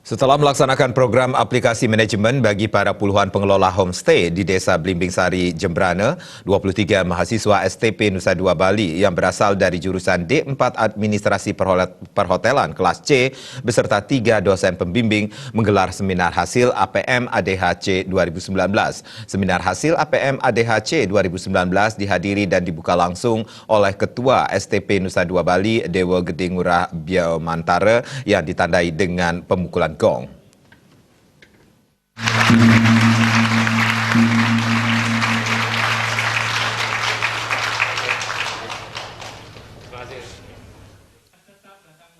Setelah melaksanakan program aplikasi manajemen bagi para puluhan pengelola homestay di Desa Blimbing Sari, Jembrana, 23 mahasiswa STP Nusa Dua Bali yang berasal dari jurusan D4 Administrasi Perhotelan kelas C beserta 3 dosen pembimbing menggelar seminar hasil APM ADHC 2019. Seminar hasil APM ADHC 2019 dihadiri dan dibuka langsung oleh Ketua STP Nusa Dua Bali, Dewa Gede Ngurah Biomantara yang ditandai dengan pemukulan gong.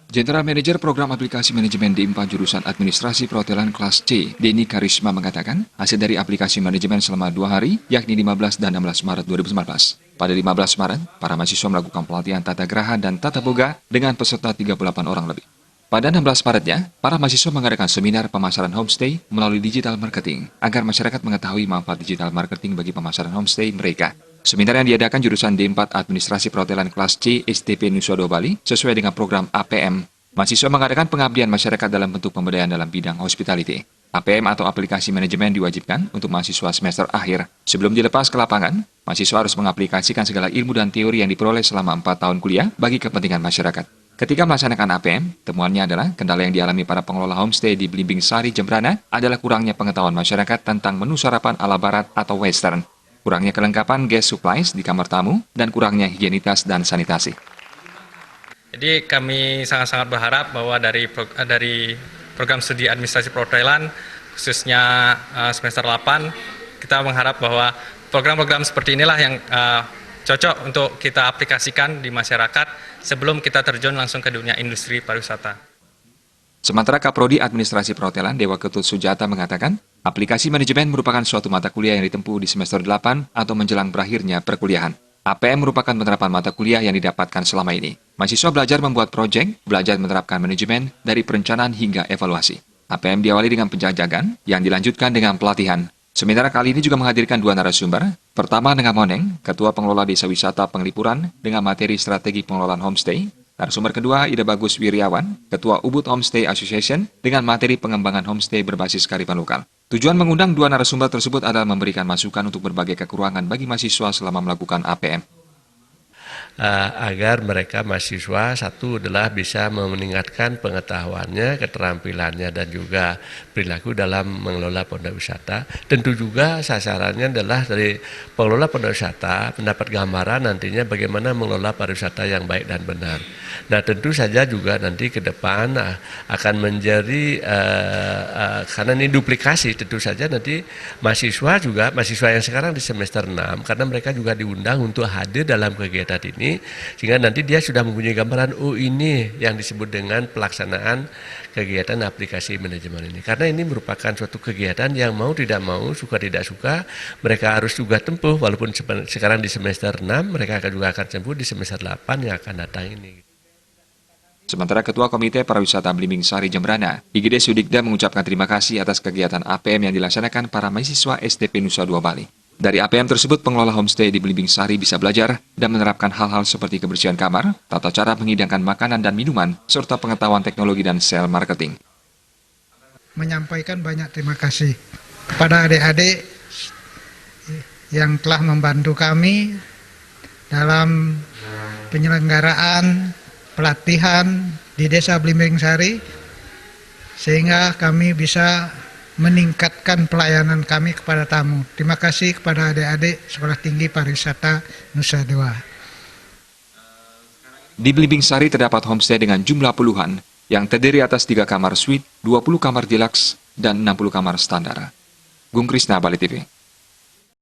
General Manager Program Aplikasi Manajemen D4 Jurusan Administrasi Perhotelan Kelas C, Denny Karisma mengatakan, hasil dari aplikasi manajemen selama 2 hari, yakni 15 dan 16 Maret 2019. Pada 15 Maret, para mahasiswa melakukan pelatihan tata geraha dan tata boga dengan peserta 38 orang lebih. Pada 16 Maretnya, para mahasiswa mengadakan seminar pemasaran homestay melalui digital marketing agar masyarakat mengetahui manfaat digital marketing bagi pemasaran homestay mereka. Seminar yang diadakan jurusan D4 Administrasi Perhotelan Kelas C STP Nusa Dua Bali sesuai dengan program APM. Mahasiswa mengadakan pengabdian masyarakat dalam bentuk pemberdayaan dalam bidang hospitality. APM atau aplikasi manajemen diwajibkan untuk mahasiswa semester akhir. Sebelum dilepas ke lapangan, mahasiswa harus mengaplikasikan segala ilmu dan teori yang diperoleh selama 4 tahun kuliah bagi kepentingan masyarakat. Ketika melaksanakan APM, temuannya adalah kendala yang dialami para pengelola homestay di Blimbing Sari, Jembrana adalah kurangnya pengetahuan masyarakat tentang menu sarapan ala barat atau western, kurangnya kelengkapan gas supplies di kamar tamu, dan kurangnya higienitas dan sanitasi. Jadi kami sangat-sangat berharap bahwa dari program studi administrasi perhotelan, khususnya semester 8, kita mengharap bahwa program-program seperti inilah yang cocok untuk kita aplikasikan di masyarakat sebelum kita terjun langsung ke dunia industri pariwisata. Sementara Kaprodi Administrasi Perhotelan Dewa Ketut Sujata mengatakan, aplikasi manajemen merupakan suatu mata kuliah yang ditempuh di semester 8 atau menjelang berakhirnya perkuliahan. APM merupakan penerapan mata kuliah yang didapatkan selama ini. Mahasiswa belajar membuat proyek, belajar menerapkan manajemen dari perencanaan hingga evaluasi. APM diawali dengan penjajakan yang dilanjutkan dengan pelatihan. Seminar kali ini juga menghadirkan 2 narasumber. Pertama dengan Moneng, Ketua Pengelola Desa Wisata Penglipuran dengan materi strategi pengelolaan homestay. Narasumber kedua Ida Bagus Wiryawan, Ketua Ubud Homestay Association dengan materi pengembangan homestay berbasis kearifan lokal. Tujuan mengundang 2 narasumber tersebut adalah memberikan masukan untuk berbagai kekurangan bagi mahasiswa selama melakukan APM. Agar mereka mahasiswa satu adalah bisa meningkatkan pengetahuannya, keterampilannya dan juga perilaku dalam mengelola pondok wisata. Tentu juga sasarannya adalah dari pengelola pondok wisata mendapat gambaran nantinya bagaimana mengelola pariwisata yang baik dan benar. Nah tentu saja juga nanti ke depan akan menjadi karena ini duplikasi, tentu saja nanti mahasiswa yang sekarang di semester 6 karena mereka juga diundang untuk hadir dalam kegiatan ini. Sehingga nanti dia sudah mempunyai gambaran, oh ini yang disebut dengan pelaksanaan kegiatan aplikasi manajemen ini. Karena ini merupakan suatu kegiatan yang mau tidak mau, suka tidak suka, mereka harus juga tempuh, walaupun sekarang di semester 6, mereka juga akan tempuh di semester 8 yang akan datang ini. Sementara Ketua Komite Pariwisata Blimbing Sari Jembrana, IGD Sudikda mengucapkan terima kasih atas kegiatan APM yang dilaksanakan para mahasiswa STP Nusa Dua Bali. Dari APM tersebut, pengelola homestay di Blimbing Sari bisa belajar dan menerapkan hal-hal seperti kebersihan kamar, tata cara menghidangkan makanan dan minuman, serta pengetahuan teknologi dan sales marketing. Menyampaikan banyak terima kasih kepada adik-adik yang telah membantu kami dalam penyelenggaraan pelatihan di Desa Blimbing Sari, sehingga kami bisa meningkatkan pelayanan kami kepada tamu. Terima kasih kepada adik-adik Sekolah Tinggi Pariwisata Nusa Dua. Di Blimbing Sari terdapat homestay dengan jumlah puluhan yang terdiri atas 3 kamar suite, 20 kamar deluxe, dan 60 kamar standar. Gung Krisna, Bali TV.